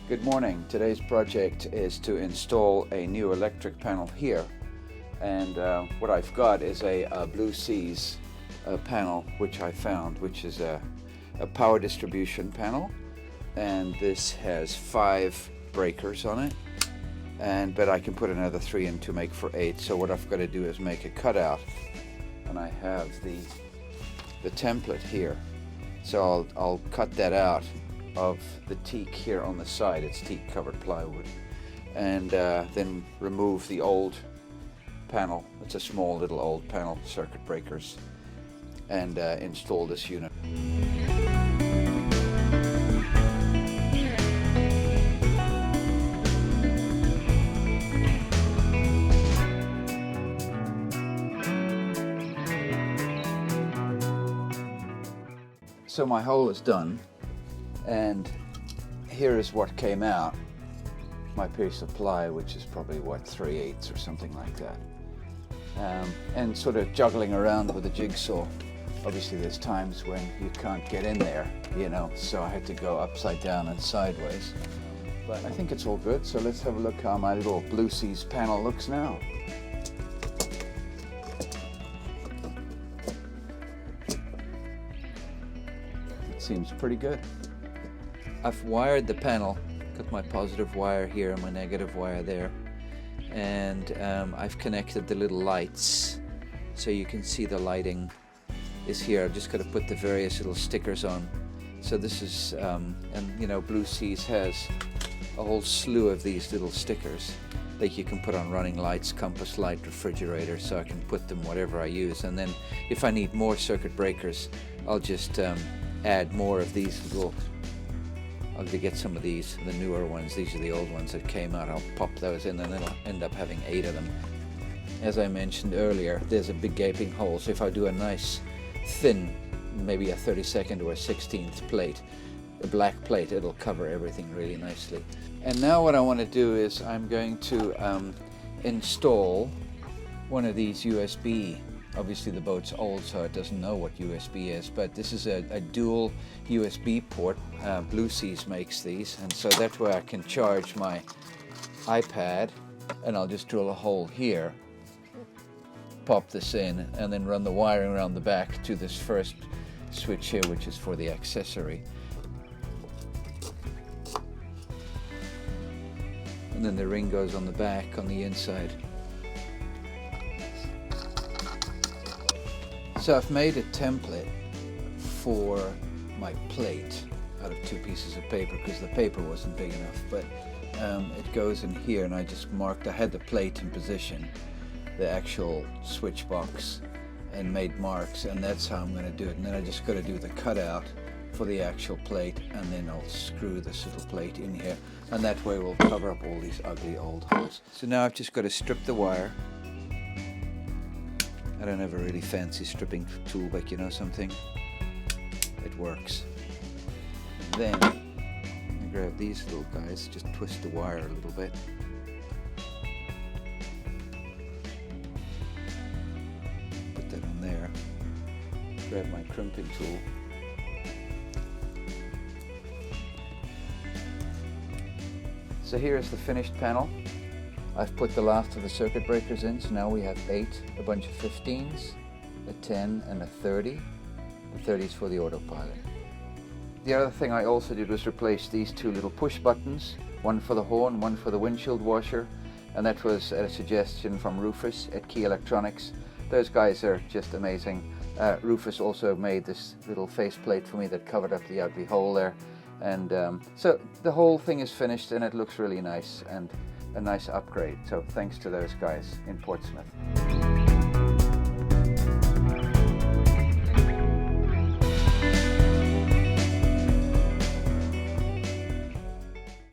Good morning. Today's project is to install a new electric panel here, and what I've got is a Blue Seas panel which I found, which is a power distribution panel, and this has 5 breakers on it, but I can put another 3 in to make for 8. So what I've got to do is make a cutout, and I have the template here, so I'll cut that out of the teak here on the side. It's teak covered plywood, and then remove the old panel. It's a small little old panel, circuit breakers, and install this unit. So my hole is done, and here is what came out. My piece of ply, which is probably what, 3/8 or something like that, and sort of juggling around with a jigsaw. Obviously there's times when you can't get in there, so I had to go upside down and sideways, but I think it's all good. So let's have a look how my little Blue Seas panel looks now. It seems pretty good. I've wired the panel, got my positive wire here and my negative wire there, and I've connected the little lights so you can see the lighting is here. I've just got to put the various little stickers on. So this is, and Blue Seas has a whole slew of these little stickers that you can put on running lights, compass light, refrigerator, so I can put them whatever I use. And then if I need more circuit breakers, I'll just add more of these little. I'll get some of these, the newer ones. These are the old ones that came out. I'll pop those in, and then I'll end up having 8 of them. As I mentioned earlier, there's a big gaping hole, so if I do a nice thin, maybe a 32nd or a 16th plate, a black plate, it'll cover everything really nicely. And now what I want to do is I'm going to install one of these USB. Obviously the boat's old, so it doesn't know what USB is, but this is a dual USB port. Blue Seas makes these, and so that way I can charge my iPad, and I'll just drill a hole here, pop this in, and then run the wiring around the back to this first switch here, which is for the accessory. And then the ring goes on the back on the inside. So I've made a template for my plate out of 2 pieces of paper because the paper wasn't big enough, but it goes in here, and I just marked, I had the plate in position, the actual switch box, and made marks, and that's how I'm going to do it. And then I just got to do the cutout for the actual plate, and then I'll screw this little plate in here, and that way we'll cover up all these ugly old holes. So now I've just got to strip the wire. I don't have a really fancy stripping tool, but something, it works. Then I grab these little guys, just twist the wire a little bit. Put that on there. Grab my crimping tool. So here's the finished panel. I've put the last of the circuit breakers in, so now we have 8, a bunch of 15s, a 10, and a 30. The 30 is for the autopilot. The other thing I also did was replace these 2 little push buttons, one for the horn, one for the windshield washer, and that was a suggestion from Rufus at Key Electronics. Those guys are just amazing. Rufus also made this little faceplate for me that covered up the ugly hole there, and so the whole thing is finished, and it looks really nice, and a nice upgrade. So thanks to those guys in Portsmouth.